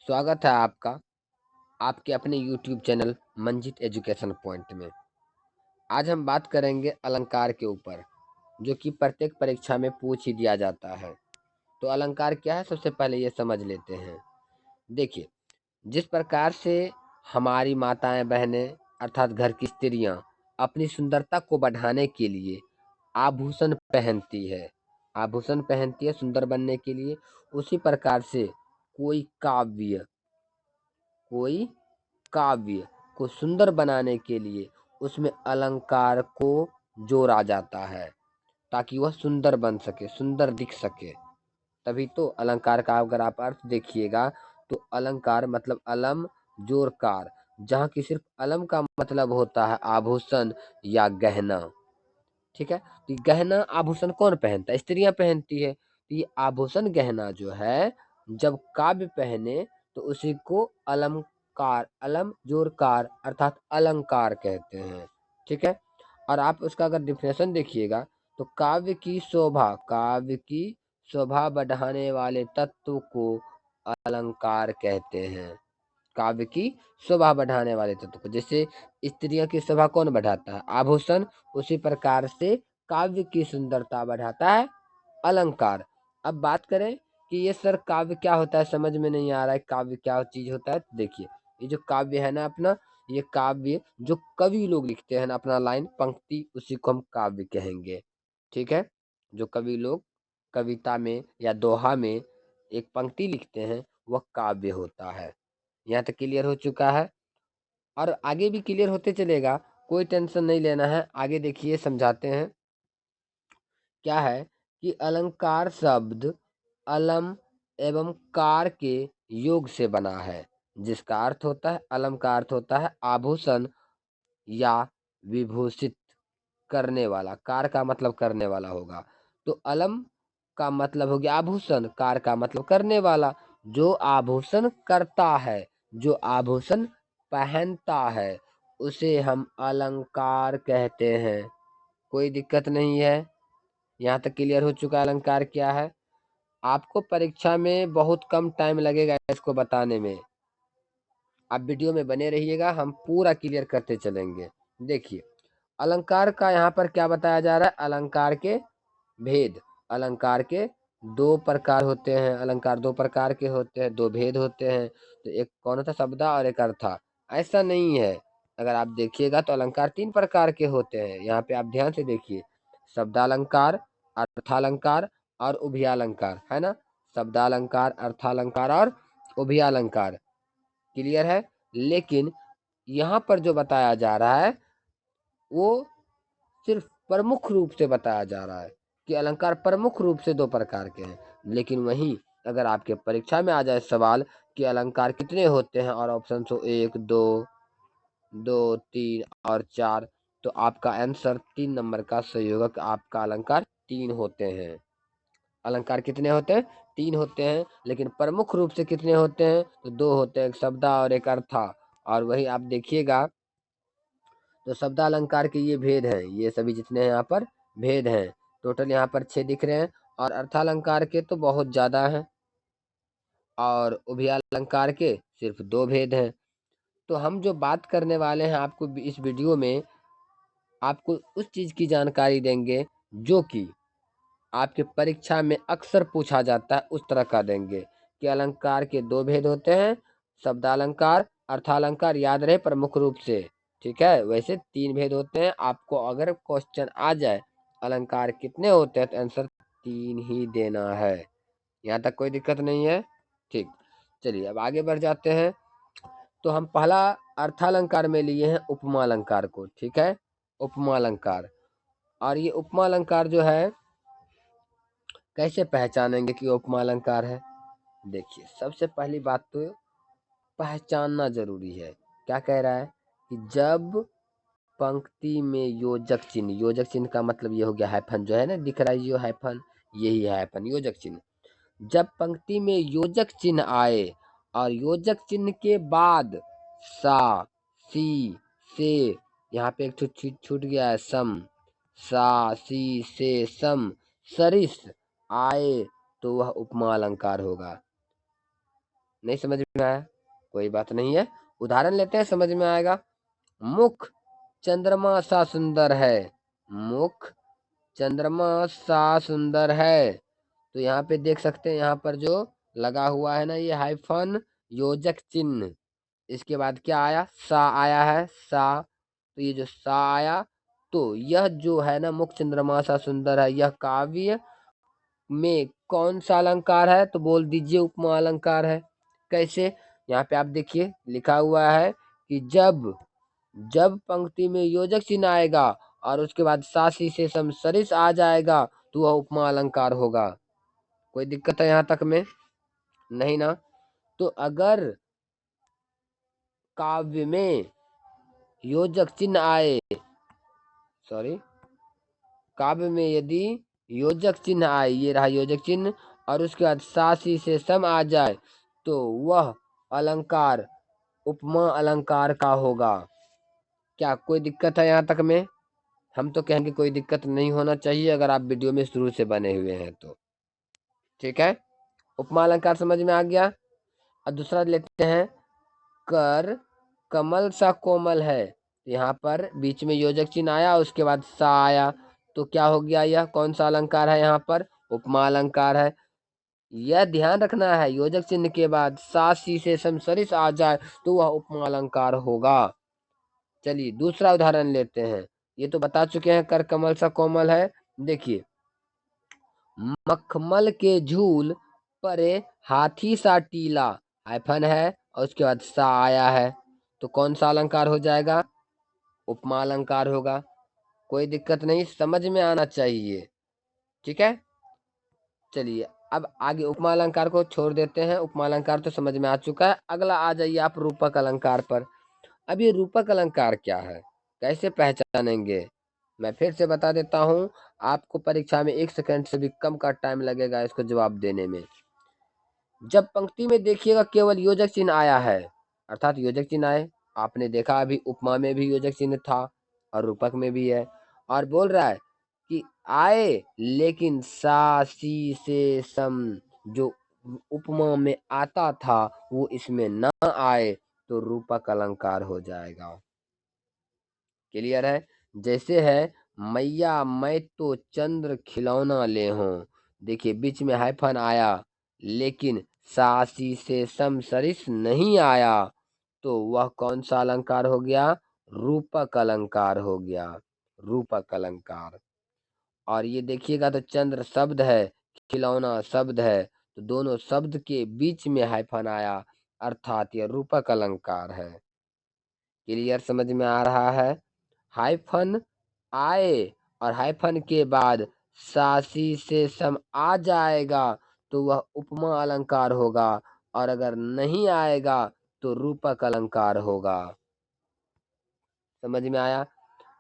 स्वागत है आपका आपके अपने YouTube channel Manjit education point में। आज हम बात करेंगे अलंकार के ऊपर, जो कि प्रत्येक परीक्षा में पूछ ही दिया जाता है। तो अलंकार क्या है, सबसे पहले ये समझ लेते हैं। देखिए, जिस प्रकार से हमारी माताएं बहनें अर्थात घर की स्त्रियां अपनी सुंदरता को बढ़ाने के लिए आभूषण पहनती है सुंदर बनने के लिए, उसी प्रकार से कोई काव्य कोई काव्य को सुंदर बनाने के लिए उसमें अलंकार को जोड़ा जाता है, ताकि वह सुंदर बन सके, सुंदर दिख सके। तभी तो अलंकार का अगर आप अर्थ देखिएगा तो अलंकार मतलब अलम जोर कार, जहाँ की सिर्फ अलम का मतलब होता है आभूषण या गहना। ठीक है, तो ये गहना आभूषण कौन पहनता है? स्त्रियां पहनती है। तो ये आभूषण गहना जो है, जब काव्य पहने तो उसी को अलंकार, अलम जोरकार अर्थात अलंकार कहते हैं। ठीक है, और आप उसका अगर डिफिनेशन देखिएगा तो काव्य की शोभा बढ़ाने वाले तत्व को अलंकार कहते हैं। काव्य की शोभा बढ़ाने वाले तत्व को, जैसे स्त्रियों की शोभा कौन बढ़ाता है? आभूषण। उसी प्रकार से काव्य की सुंदरता बढ़ाता है अलंकार। अब बात करें कि ये सर काव्य क्या होता है, समझ में नहीं आ रहा है काव्य क्या चीज होता है। तो देखिए, ये जो काव्य है ना अपना, ये काव्य जो कवि लोग लिखते हैं ना, अपना लाइन पंक्ति, उसी को हम काव्य कहेंगे। ठीक है, जो कवि लोग कविता में या दोहा में एक पंक्ति लिखते हैं वह काव्य होता है। यहाँ तक क्लियर हो चुका है, और आगे भी क्लियर होते चलेगा, कोई टेंशन नहीं लेना है। आगे देखिए समझाते हैं। क्या है कि अलंकार शब्द अलम एवं कार के योग से बना है, जिसका अर्थ होता है, अलम का अर्थ होता है आभूषण या विभूषित करने वाला, कार का मतलब करने वाला होगा। तो अलम का मतलब हो गया आभूषण, कार का मतलब करने वाला। जो आभूषण करता है, जो आभूषण पहनता है, उसे हम अलंकार कहते हैं। कोई दिक्कत नहीं है, यहाँ तक क्लियर हो चुका है अलंकार क्या है। आपको परीक्षा में बहुत कम टाइम लगेगा इसको बताने में। आप वीडियो में बने रहिएगा, हम पूरा क्लियर करते चलेंगे। देखिए, अलंकार का यहाँ पर क्या बताया जा रहा है, अलंकार के भेद। अलंकार के दो प्रकार होते हैं, अलंकार दो प्रकार के होते हैं, दो भेद होते हैं। तो एक कौन था, शब्दा और एक अर्था। ऐसा नहीं है, अगर आप देखिएगा तो अलंकार तीन प्रकार के होते हैं। यहाँ पे आप ध्यान से देखिए, शब्दालंकार, अर्थालंकार और उभयालंकार, है ना। शब्दालंकार, अर्थालंकार और उभयालंकार, क्लियर है। लेकिन यहाँ पर जो बताया जा रहा है वो सिर्फ प्रमुख रूप से बताया जा रहा है कि अलंकार प्रमुख रूप से दो प्रकार के हैं। लेकिन वहीं अगर आपके परीक्षा में आ जाए सवाल कि अलंकार कितने होते हैं, और ऑप्शन हो एक, दो, दो, तीन और चार, तो आपका आंसर 3 नंबर का संयोजक आपका अलंकार तीन होते हैं। अलंकार कितने होते हैं? तीन होते हैं। लेकिन प्रमुख रूप से कितने होते हैं? तो दो होते हैं, एक शब्दा और एक अर्था। और वही आप देखिएगा तो शब्दालंकार के ये भेद हैं, ये सभी जितने हैं यहाँ पर भेद हैं। टोटल यहाँ पर 6 दिख रहे हैं, और अर्थालंकार के तो बहुत ज्यादा हैं, और उभयालंकार के सिर्फ 2 भेद हैं। तो हम जो बात करने वाले हैं आपको इस वीडियो में, आपको उस चीज की जानकारी देंगे जो कि आपके परीक्षा में अक्सर पूछा जाता है, उस तरह का देंगे कि अलंकार के 2 भेद होते हैं, शब्दालंकार, अर्थालंकार, याद रहे प्रमुख रूप से। ठीक है, वैसे 3 भेद होते हैं। आपको अगर क्वेश्चन आ जाए अलंकार कितने होते हैं, तो आंसर 3 ही देना है। यहाँ तक कोई दिक्कत नहीं है। ठीक, चलिए अब आगे बढ़ जाते हैं। तो हम पहला अर्थालंकार में लिए हैं उपमा अलंकार को। ठीक है, उपमा अलंकार। और ये उपमा अलंकार जो है, कैसे पहचानेंगे कि उपमा अलंकार है? देखिए, सबसे पहली बात तो पहचानना जरूरी है। क्या कह रहा है कि जब पंक्ति में योजक चिन्ह का मतलब ये हो गया हाइफन, जो है ना दिख रहा है ये हाइफन, यही है हाइफन, योजक चिन्ह। जब पंक्ति में योजक चिन्ह आए और योजक चिन्ह के बाद सा, सी, से, यहाँ पे एक छूट गया है सम, सा, सी, से, सम, सरिस आए, तो वह उपमा अलंकार होगा। नहीं समझ में आया? कोई बात नहीं है, उदाहरण लेते हैं, समझ में आएगा। मुख चंद्रमा सा सुंदर है। मुख चंद्रमा सा सुंदर है। तो यहाँ पे देख सकते हैं, यहाँ पर जो लगा हुआ है ना, ये हाइफन योजक चिन्ह। इसके बाद क्या आया? सा आया है, सा। तो ये जो सा आया, तो यह जो है ना, मुख चंद्रमा सा सुंदर है, यह काव्य में कौन सा अलंकार है? तो बोल दीजिए उपमा अलंकार है। कैसे? यहाँ पे आप देखिए लिखा हुआ है कि जब जब पंक्ति में योजक चिन्ह आएगा और उसके बाद सासी से समसरिस आ जाएगा, तो वह उपमा अलंकार होगा। कोई दिक्कत है यहाँ तक में? नहीं ना? तो अगर काव्य में योजक चिन्ह आए, सॉरी, काव्य में यदि योजक चिन्ह आए, ये रहा योजक चिन्ह, और उसके बाद सासी से सम आ जाए, तो वह अलंकार उपमा अलंकार का होगा। क्या कोई दिक्कत है यहाँ तक में? हम तो कहेंगे कोई दिक्कत नहीं होना चाहिए, अगर आप वीडियो में शुरू से बने हुए हैं तो। ठीक है, उपमा अलंकार समझ में आ गया। अब दूसरा लेते हैं, कर कमल सा कोमल है। यहाँ पर बीच में योजक चिन्ह आया, उसके बाद सा आया, तो क्या हो गया? यह कौन सा अलंकार है? यहाँ पर उपमा अलंकार है। यह ध्यान रखना है, योजक चिन्ह के बाद सा सी से समसरिस आ जाए तो वह उपमा अलंकार होगा। चलिए दूसरा उदाहरण लेते हैं। ये तो बता चुके हैं, कर कमल सा कोमल है। देखिए, मखमल के झूल परे हाथी सा टीला, हाइफन है और उसके बाद सा आया है, तो कौन सा अलंकार हो जाएगा? उपमा अलंकार होगा। कोई दिक्कत नहीं, समझ में आना चाहिए। ठीक है, चलिए अब आगे उपमा अलंकार को छोड़ देते हैं, उपमा अलंकार तो समझ में आ चुका है। अगला आ जाइए आप रूपक अलंकार पर। अब ये रूपक अलंकार क्या है, कैसे पहचानेंगे? मैं फिर से बता देता हूँ, आपको परीक्षा में 1 सेकंड से भी कम का टाइम लगेगा इसको जवाब देने में। जब पंक्ति में देखिएगा केवल योजक चिन्ह आया है, अर्थात योजक चिन्ह आए, आपने देखा अभी उपमा में भी योजक चिन्ह था और रूपक में भी है, और बोल रहा है कि आए लेकिन सा सी से सम जो उपमा में आता था वो इसमें न आए, तो रूपक अलंकार हो जाएगा। क्लियर है? जैसे है, मैया मैं तो चंद्र खिलौना ले हूं। देखिए बीच में हाइफन आया, लेकिन सासी से समसरिस नहीं आया, तो वह कौन सा अलंकार हो गया? रूपक अलंकार हो गया, रूपक अलंकार। और ये देखिएगा तो चंद्र शब्द है, खिलौना शब्द है, तो दोनों शब्द के बीच में हाइफन आया, अर्थात यह रूपक अलंकार है। क्लियर, समझ में आ रहा है? हाइफन आए और हाइफन के बाद सासी से सम आ जाएगा, तो वह उपमा अलंकार होगा, और अगर नहीं आएगा तो रूपक अलंकार होगा। समझ में आया?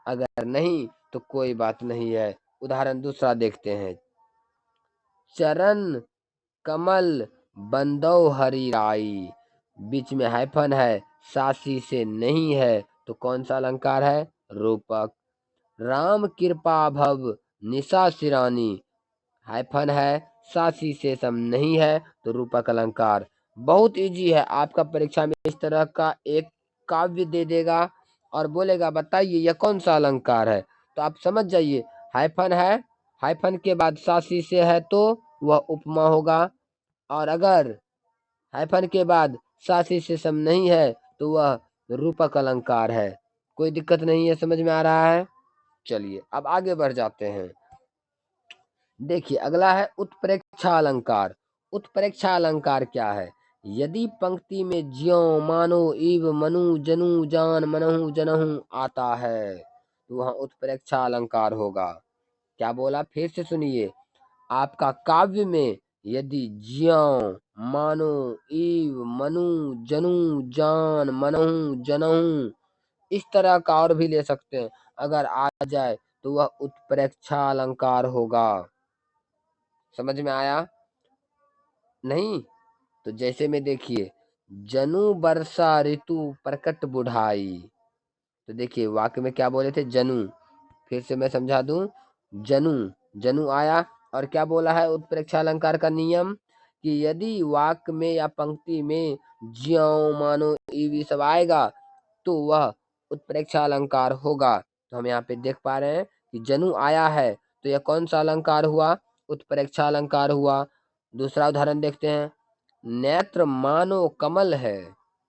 अगर नहीं तो कोई बात नहीं है। उदाहरण दूसरा देखते हैं, चरण कमल बंदो हरि राई। बीच में हाइफन है, सासी से नहीं है, तो कौन सा अलंकार है? रूपक। राम कृपा भव निशा सिरानी, हाइफन है, सासी से सम नहीं है, तो रूपक अलंकार। बहुत इजी है, आपका परीक्षा में इस तरह का एक काव्य दे देगा और बोलेगा बताइए यह कौन सा अलंकार है, तो आप समझ जाइए। हाइफन है, हाइफन के बाद सासी से है तो वह उपमा होगा, और अगर हाइफन के बाद सासी से सम नहीं है तो वह रूपक अलंकार है। कोई दिक्कत नहीं है, समझ में आ रहा है? चलिए अब आगे बढ़ जाते हैं। देखिए अगला है उत्प्रेक्षा अलंकार। उत्प्रेक्षा अलंकार क्या है? यदि पंक्ति में ज्यो मानो इव मनु जनु जान मनहु जनहु आता है, तो वहां उत्प्रेक्षा अलंकार होगा। क्या बोला? फिर से सुनिए, आपका काव्य में यदि ज्यो मानो इव मनु जनु जान मनहु जनहु, इस तरह का और भी ले सकते हैं, अगर आ जाए तो वह उत्प्रेक्षा अलंकार होगा। समझ में आया? नहीं? तो जैसे में देखिए, जनु वर्षा ऋतु प्रकट बुढ़ाई। तो देखिए वाक्य में क्या बोले थे? जनु। फिर से मैं समझा दूं, जनु, जनु आया, और क्या बोला है उत्प्रेक्षा अलंकार का नियम? कि यदि वाक्य में या पंक्ति में ज्यों मानो ईवी सब आएगा तो वह उत्प्रेक्षा अलंकार होगा। तो हम यहाँ पे देख पा रहे हैं कि जनु आया है तो यह कौन सा अलंकार हुआ? उत्प्रेक्षा अलंकार हुआ। दूसरा उदाहरण देखते हैं। नेत्र मानो कमल है,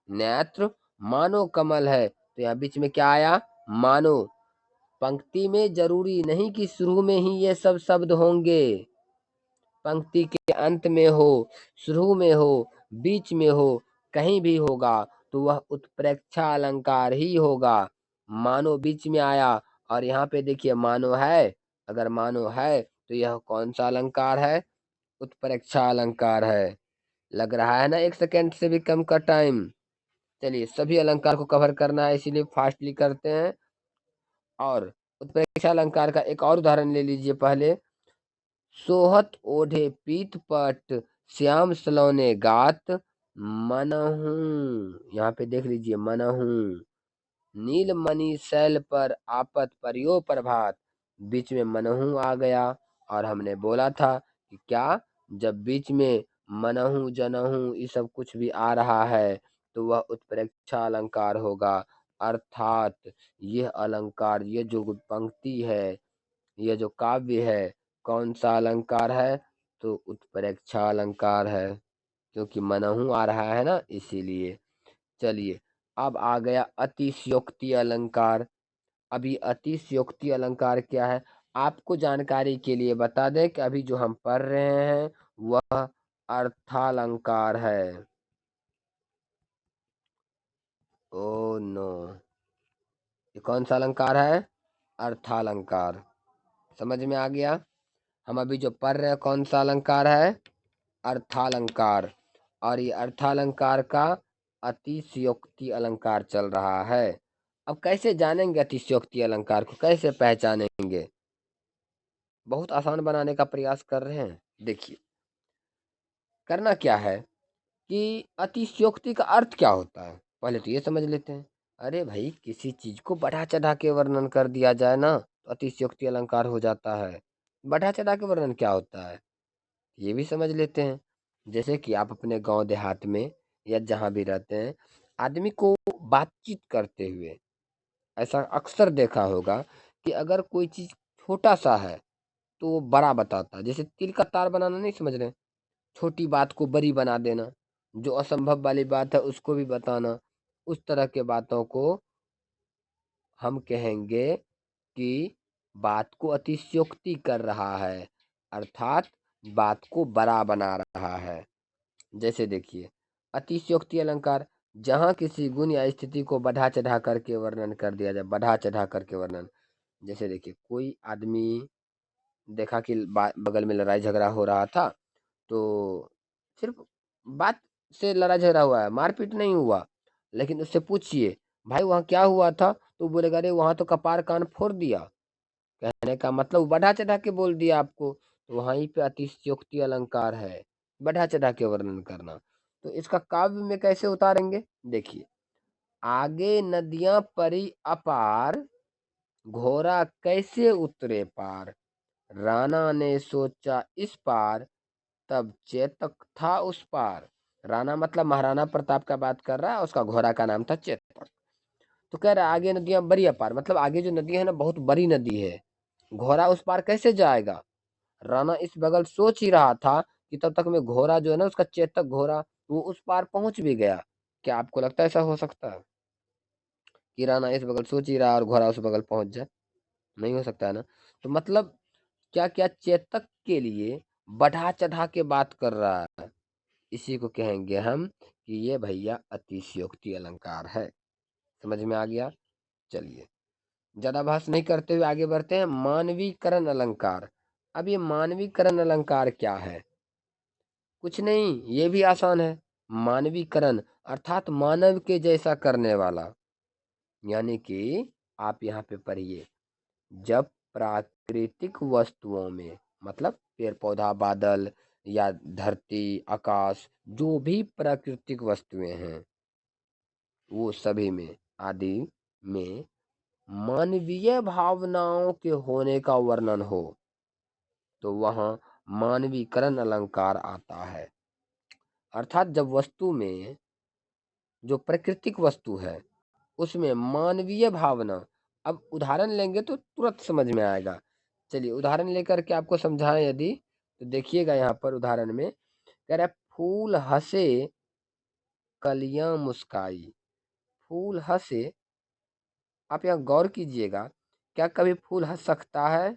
नेत्र मानो कमल है, तो यहाँ बीच में क्या आया? मानो। पंक्ति में जरूरी नहीं कि शुरू में ही ये सब शब्द होंगे, पंक्ति के अंत में हो, शुरू में हो, बीच में हो, कहीं भी होगा तो वह उत्प्रेक्षा अलंकार ही होगा। मानो बीच में आया और यहाँ पे देखिए मानो है, अगर मानो है तो यह कौन सा अलंकार है? उत्प्रेक्षा अलंकार है। लग रहा है ना 1 सेकेंड से भी कम का टाइम। चलिए सभी अलंकार को कवर करना है इसीलिए फास्टली करते हैं। और उत्प्रेक्षा अलंकार का एक और उदाहरण ले लीजिए पहले। सोहत ओढ़े पीत पट श्याम सलोने गात मनहूं, यहाँ पे देख लीजिए मनहूं। नीलमणि शैल पर आपत परियो प्रभात, बीच में मनहू आ गया और हमने बोला था कि क्या, जब बीच में मनहू जनहू ये सब कुछ भी आ रहा है तो वह उत्प्रेक्षा अलंकार होगा। अर्थात यह अलंकार, ये जो पंक्ति है, यह जो काव्य है, कौन सा अलंकार है? तो उत्प्रेक्षा अलंकार है, क्योंकि मनहू आ रहा है ना इसीलिए। चलिए अब आ गया अतिशयोक्ति अलंकार। अभी अतिशयोक्ति अलंकार क्या है? आपको जानकारी के लिए बता दें कि अभी जो हम पढ़ रहे हैं वह अर्थालंकार है। ओ नो, ये कौन सा अलंकार है? अर्थालंकार। समझ में आ गया? हम अभी जो पढ़ रहे हैं कौन सा अलंकार है? अर्थालंकार। और ये अर्थालंकार का अतिशयोक्ति अलंकार चल रहा है। अब कैसे जानेंगे अतिशयोक्ति अलंकार को, कैसे पहचानेंगे? बहुत आसान बनाने का प्रयास कर रहे हैं। देखिए करना क्या है कि अतिशयोक्ति का अर्थ क्या होता है पहले तो ये समझ लेते हैं। अरे भाई, किसी चीज को बढ़ा चढ़ा के वर्णन कर दिया जाए ना तो अतिशयोक्ति अलंकार हो जाता है। बढ़ा चढ़ा के वर्णन क्या होता है ये भी समझ लेते हैं। जैसे कि आप अपने गांव देहात में या जहां भी रहते हैं, आदमी को बातचीत करते हुए ऐसा अक्सर देखा होगा कि अगर कोई चीज छोटा सा है तो वो बड़ा बताता है। जैसे तिल का तार बनाना, नहीं समझ रहे? छोटी बात को बड़ी बना देना, जो असंभव वाली बात है उसको भी बताना, उस तरह के बातों को हम कहेंगे कि बात को अतिशयोक्ति कर रहा है, अर्थात बात को बड़ा बना रहा है। जैसे देखिए अतिशयोक्ति अलंकार, जहाँ किसी गुण या स्थिति को बढ़ा चढ़ा करके वर्णन कर दिया जाए, बढ़ा चढ़ा करके वर्णन। जैसे देखिए कोई आदमी देखा कि बगल में लड़ाई झगड़ा हो रहा था, तो सिर्फ बात से लड़ाई झगड़ा हुआ है, मारपीट नहीं हुआ। लेकिन उससे पूछिए भाई वहाँ क्या हुआ था, तो बोलेगा अरे वहाँ तो कपार कान फोड़ दिया। कहने का मतलब बढ़ा चढ़ा के बोल दिया आपको, तो वहीं पे अतिशयोक्ति अलंकार है, बढ़ा चढ़ा के वर्णन करना। तो इसका काव्य में कैसे उतारेंगे? देखिए, आगे नदियां परी अपार, घोड़ा कैसे उतरे पार, राणा ने सोचा इस पार, तब चेतक था उस पार। राणा मतलब महाराणा प्रताप का बात कर रहा है, उसका घोड़ा का नाम था चेतक। तो कह रहा है आगे नदियां बड़ी अपार, मतलब आगे जो नदी है ना बहुत बड़ी नदी है, घोड़ा उस पार कैसे जाएगा? राणा इस बगल सोच ही रहा था कि तब तक में घोड़ा जो है ना, उसका चेतक घोड़ा, वो उस पार पहुंच भी गया। क्या आपको लगता है ऐसा हो सकता है कि राणा इस बगल सोच ही रहा और घोड़ा उस बगल पहुंच जाए? नहीं हो सकता है ना। तो मतलब क्या क्या चेतक के लिए बढ़ा चढ़ा के बात कर रहा है, इसी को कहेंगे हम कि ये भैया अतिशयोक्ति अलंकार है। समझ में आ गया? चलिए ज्यादा बहस नहीं करते हुए आगे बढ़ते हैं। मानवीकरण अलंकार। अब ये मानवीकरण अलंकार क्या है? कुछ नहीं, ये भी आसान है। मानवीकरण अर्थात मानव के जैसा करने वाला। यानी कि आप यहाँ पे पढ़िए, जब प्राकृतिक वस्तुओं में, मतलब पेड़ पौधा बादल या धरती आकाश, जो भी प्राकृतिक वस्तुएं हैं वो सभी में, आदि में मानवीय भावनाओं के होने का वर्णन हो तो वहाँ मानवीकरण अलंकार आता है। अर्थात जब वस्तु में, जो प्राकृतिक वस्तु है उसमें मानवीय भावना, अब उदाहरण लेंगे तो तुरंत समझ में आएगा। चलिए उदाहरण लेकर के आपको समझाएं यदि, तो देखिएगा यहाँ पर उदाहरण में कह रहा है फूल हंसे कलियां मुस्काई। फूल हंसे, आप यहाँ गौर कीजिएगा, क्या कभी फूल हंस सकता है?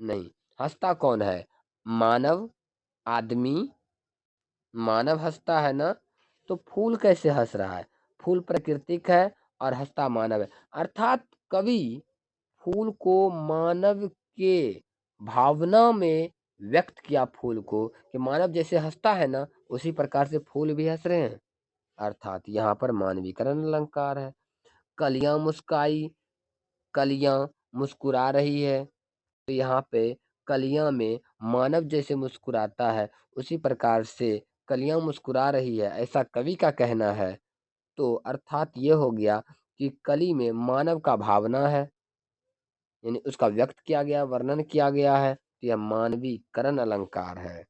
नहीं। हंसता कौन है? मानव, आदमी। मानव हंसता है ना, तो फूल कैसे हंस रहा है? फूल प्राकृतिक है और हंसता मानव है। अर्थात कवि फूल को मानव के भावना में व्यक्त किया, फूल को कि मानव जैसे हंसता है ना, उसी प्रकार से फूल भी हंस रहे हैं। अर्थात यहाँ पर मानवीकरण अलंकार है। कलियां मुस्काई, कलियां मुस्कुरा रही है, तो यहाँ पे कलियां में मानव जैसे मुस्कुराता है, उसी प्रकार से कलियां मुस्कुरा रही है, ऐसा कवि का कहना है। तो अर्थात ये हो गया कि कली में मानव का भावना है, यानी उसका व्यक्त किया गया, वर्णन किया गया है, तो यह मानवीकरण अलंकार है।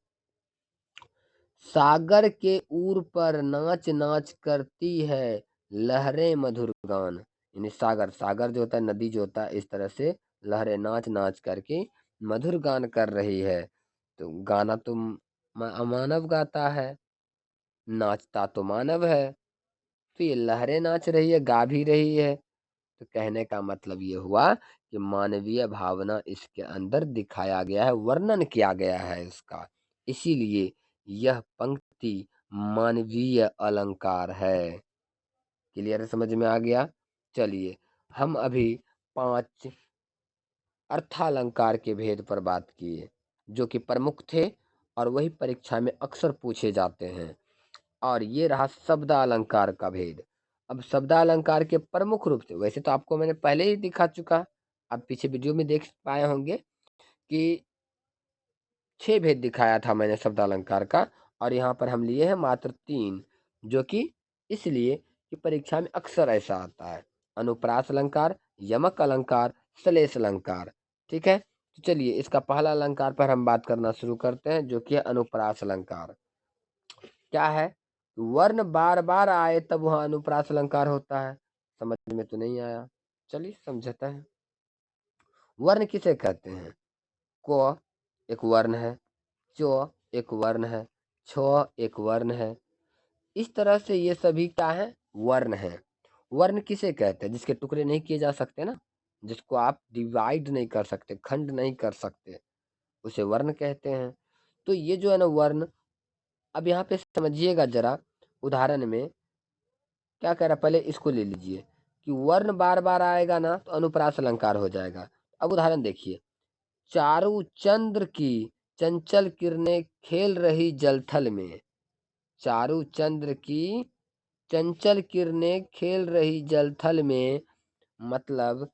सागर के ऊर पर नाच नाच करती है लहरें मधुर गान। यानी सागर, सागर जो होता है, नदी जो होता है, इस तरह से लहरें नाच नाच करके मधुर गान कर रही है। तो गाना तो मानव गाता है, नाचता तो मानव है, तो ये लहरें नाच रही है, गा भी रही है। तो कहने का मतलब ये हुआ कि मानवीय भावना इसके अंदर दिखाया गया है, वर्णन किया गया है इसका, इसीलिए यह पंक्ति मानवीय अलंकार है। क्लियर है? समझ में आ गया? चलिए हम अभी 5 अर्थालंकार के भेद पर बात किए, जो कि प्रमुख थे और वही परीक्षा में अक्सर पूछे जाते हैं। और ये रहा शब्दालंकार का भेद। अब शब्दालंकार के प्रमुख रूप से, वैसे तो आपको मैंने पहले ही दिखा चुका, आप पीछे वीडियो में देख पाए होंगे कि 6 भेद दिखाया था मैंने शब्दालंकार का, और यहाँ पर हम लिए हैं मात्र 3, जो कि इसलिए कि परीक्षा में अक्सर ऐसा आता है। अनुप्रास अलंकार, यमक अलंकार, श्लेष अलंकार। ठीक है, तो चलिए इसका पहला अलंकार पर हम बात करना शुरू करते हैं, जो कि है अनुप्रास अलंकार। क्या है? वर्ण बार बार आए तब वहां अनुप्रास अलंकार होता है। समझ में तो नहीं आया, चलिए समझते हैं। वर्ण किसे कहते हैं? क एक वर्ण है, च एक वर्ण है, छ एक वर्ण है। इस तरह से ये सभी क्या है? वर्ण है। वर्ण किसे कहते हैं? जिसके टुकड़े नहीं किए जा सकते ना, जिसको आप डिवाइड नहीं कर सकते, खंड नहीं कर सकते, उसे वर्ण कहते हैं। तो ये जो है ना वर्ण, अब यहाँ पे समझिएगा जरा, उदाहरण में क्या कह रहा है, पहले इसको ले लीजिए कि वर्ण बार बार आएगा ना तो अनुप्रास अलंकार हो जाएगा। अब उदाहरण देखिए, चारु चंद्र की चंचल किरणें खेल रही जलथल में। चारु चंद्र की चंचल किरणें खेल रही जलथल में, मतलब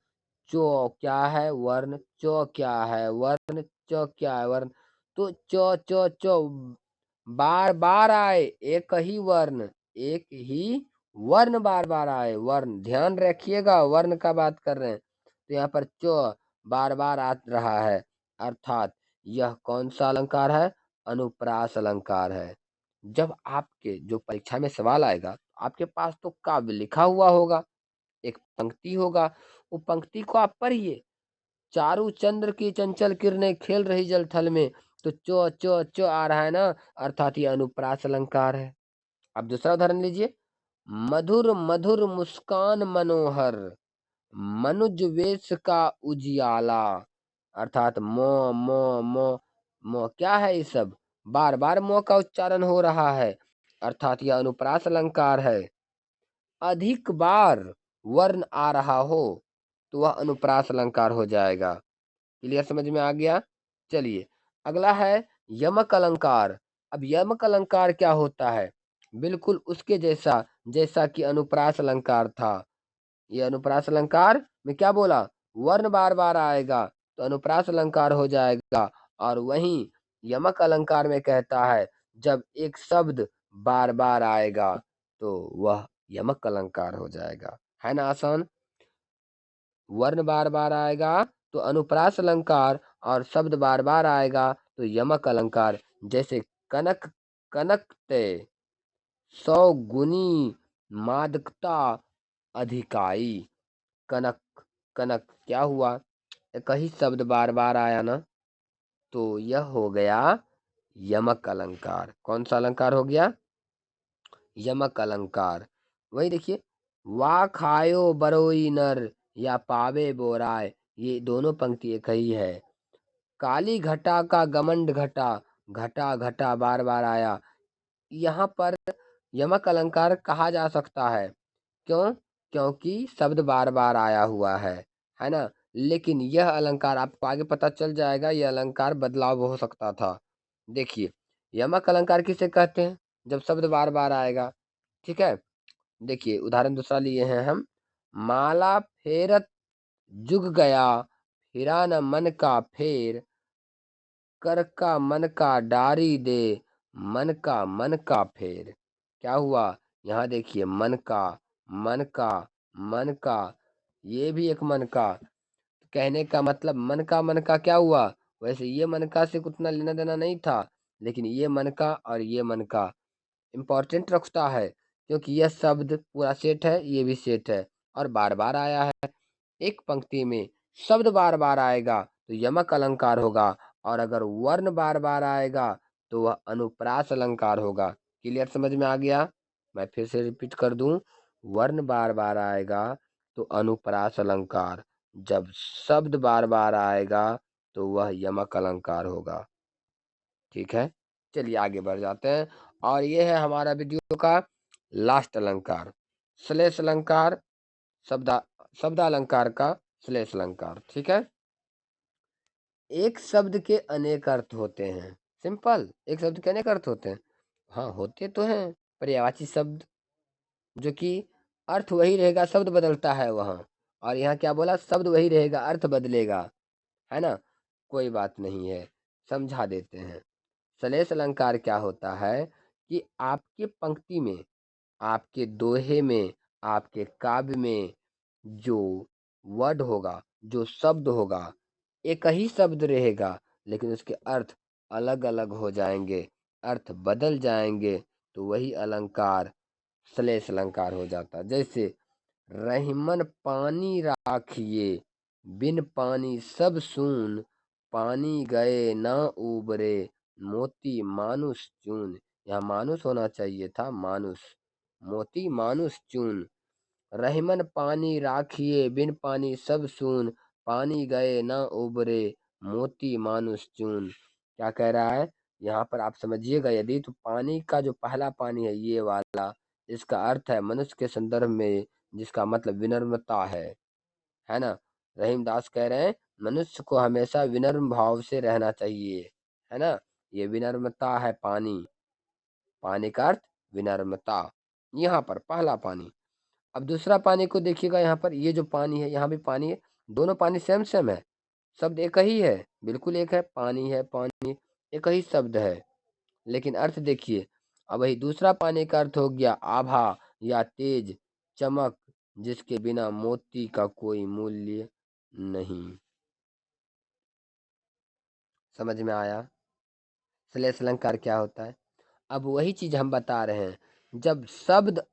चो क्या है? वर्ण। चो क्या है? वर्ण। चो क्या है? वर्ण। तो चो चो चो बार बार आए, एक ही वर्ण, एक ही वर्ण बार बार आए, वर्ण, ध्यान रखिएगा, वर्ण का बात कर रहे हैं। तो यहाँ पर चो बार बार आ रहा है, अर्थात यह कौन सा अलंकार है? अनुप्रास अलंकार है। जब आपके जो परीक्षा में सवाल आएगा, आपके पास तो काव्य लिखा हुआ होगा, एक पंक्ति होगा, वो पंक्ति को आप पढ़िए। चारु चंद्र की चंचल किरणें खेल रही जलथल में, तो चो चो चो आ रहा है ना, अर्थात ये अनुप्रास अलंकार है। अब दूसरा उदाहरण लीजिए, मधुर मधुर मुस्कान मनोहर, मनुज वेश का उजियाला। अर्थात मो मो मो मो क्या है? ये सब बार बार मो का उच्चारण हो रहा है, अर्थात यह अनुप्रास अलंकार है। अधिक बार वर्ण आ रहा हो तो वह अनुप्रास अलंकार हो जाएगा। क्लियर? समझ में आ गया? चलिए अगला है यमक अलंकार। अब यमक अलंकार क्या होता है? बिल्कुल उसके जैसा, जैसा कि अनुप्रास अलंकार था। ये अनुप्रास अलंकार में क्या बोला? वर्ण बार बार आएगा तो अनुप्रास अलंकार हो जाएगा। और वहीं यमक अलंकार में कहता है जब एक शब्द बार बार आएगा तो वह यमक अलंकार हो जाएगा। है ना आसान? वर्ण बार बार आएगा तो अनुप्रास अलंकार, और शब्द बार बार आएगा तो यमक अलंकार। जैसे कनक कनकते, 100 गुनी मादकता अधिकाई। कनक, कनक क्या हुआ, एक ही शब्द बार बार आया ना, तो यह हो गया यमक अलंकार। कौन सा अलंकार हो गया, यमक अलंकार। वही देखिए, वा खायो बरोई नर या पावे बोराय, ये दोनों पंक्ति एक ही है। काली घटा का घमंड घटा, घटा घटा बार बार आया, यहाँ पर यमक अलंकार कहा जा सकता है। क्यों, क्योंकि शब्द बार बार आया हुआ है ना। लेकिन यह अलंकार आपको आगे पता चल जाएगा, यह अलंकार बदलाव हो सकता था। देखिए, यमक अलंकार किसे कहते हैं, जब शब्द बार बार आएगा। ठीक है, देखिए उदाहरण दूसरा लिए हैं हम, माला फेरत जुग गया, फिरा न मन का फेर, कर का मन का डारी दे, मन का फेर। क्या हुआ, यहाँ देखिए मन का, मन का, मन का, ये भी एक मन का, कहने का मतलब मन का क्या हुआ, वैसे ये मन का से उतना लेना देना नहीं था, लेकिन ये मन का और ये मन का इम्पोर्टेंट रखता है, क्योंकि यह शब्द पूरा सेट है, ये भी सेट है और बार बार आया है। एक पंक्ति में शब्द बार बार आएगा तो यमक अलंकार होगा, और अगर वर्ण बार बार आएगा तो वह अनुप्रास अलंकार होगा। क्लियर, समझ में आ गया। मैं फिर से रिपीट कर दूं, वर्ण बार बार आएगा तो अनुप्रास अलंकार, जब शब्द बार बार आएगा तो वह यमक अलंकार होगा। ठीक है, चलिए आगे बढ़ जाते हैं। और ये है हमारा वीडियो का लास्ट अलंकार, श्लेष अलंकार, शब्दालंकार का श्लेष अलंकार। ठीक है, एक शब्द के अनेक अर्थ होते हैं। सिंपल, एक शब्द के अनेक अर्थ होते हैं, हाँ होते तो हैं। पर्यायवाची शब्द, जो कि अर्थ वही रहेगा, शब्द बदलता है वहाँ, और यहाँ क्या बोला, शब्द वही रहेगा, अर्थ बदलेगा, है ना। कोई बात नहीं है, समझा देते हैं। श्लेष अलंकार क्या होता है कि आपके पंक्ति में, आपके दोहे में, आपके काव्य में जो वर्ड होगा, जो शब्द होगा, एक ही शब्द रहेगा, लेकिन उसके अर्थ अलग अलग हो जाएंगे, अर्थ बदल जाएंगे, तो वही अलंकार श्लेष अलंकार हो जाता। जैसे रहीमन पानी राखिए, बिन पानी सब सून, पानी गए ना उबरे, मोती मानुष चून। यहाँ मानुष होना चाहिए था, मानुष, मोती मानुष चून। रहीमन पानी राखिए, बिन पानी सब सून, पानी गए न उबरे, मोती मानुष चून। क्या कह रहा है यहाँ पर, आप समझिएगा यदि, तो पानी का जो पहला पानी है ये वाला, इसका अर्थ है मनुष्य के संदर्भ में, जिसका मतलब विनम्रता है ना। रहीम दास कह रहे हैं मनुष्य को हमेशा विनम्र भाव से रहना चाहिए, है ना। ये विनम्रता है पानी, पानी का अर्थ विनम्रता, यहाँ पर पहला पानी। अब दूसरा पानी को देखिएगा, यहाँ पर ये जो पानी है, यहाँ भी पानी है, दोनों पानी सेम सेम है, शब्द एक ही है, बिल्कुल एक है, पानी है, पानी एक ही शब्द है, लेकिन अर्थ देखिए। अब वही दूसरा पानी का अर्थ हो गया आभा या तेज चमक, जिसके बिना मोती का कोई मूल्य नहीं। समझ में आया श्लेष अलंकार क्या होता है। अब वही चीज हम बता रहे हैं, जब शब्द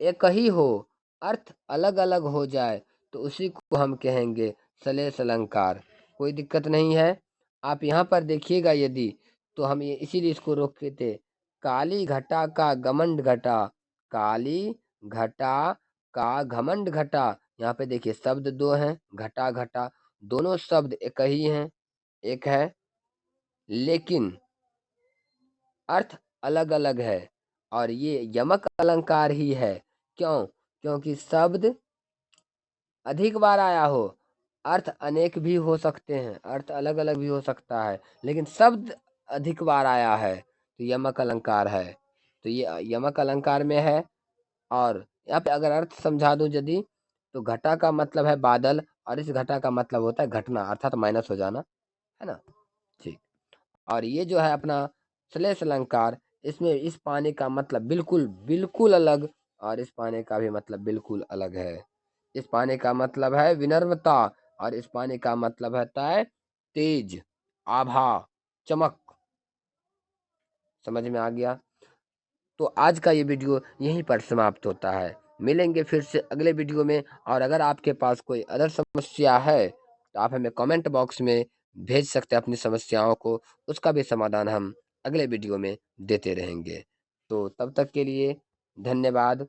एक ही हो, अर्थ अलग अलग हो जाए, तो उसी को हम कहेंगे श्लेष अलंकार। कोई दिक्कत नहीं है। आप यहाँ पर देखिएगा यदि, तो हम ये इसीलिए इसको रोके थे, काली घटा का घमंड घटा, काली घटा का घमंड घटा। यहाँ पे देखिए शब्द दो हैं, घटा घटा, दोनों शब्द एक ही हैं, एक है, लेकिन अर्थ अलग अलग है, और ये यमक अलंकार ही है। क्यों, क्योंकि शब्द अधिक बार आया हो, अर्थ अनेक भी हो सकते हैं, अर्थ अलग अलग भी हो सकता है, लेकिन शब्द अधिक बार आया है तो यमक अलंकार है। तो ये यमक अलंकार में है। और यहाँ पे अगर अर्थ समझा दूं यदि, तो घटा का मतलब है बादल, और इस घटा का मतलब होता है घटना, अर्थात माइनस हो जाना, है ना। ठीक, और ये जो है अपना श्लेष अलंकार, इसमें इस पानी का मतलब बिल्कुल बिल्कुल अलग, और इस पानी का भी मतलब बिल्कुल अलग है। इस पानी का मतलब है विनम्रता, और इस पानी का मतलब होता है तेज, आभा, चमक। समझ में आ गया। तो आज का ये वीडियो यहीं पर समाप्त होता है। मिलेंगे फिर से अगले वीडियो में, और अगर आपके पास कोई अदर समस्या है तो आप हमें कमेंट बॉक्स में भेज सकते हैं अपनी समस्याओं को, उसका भी समाधान हम अगले वीडियो में देते रहेंगे। तो तब तक के लिए धन्यवाद।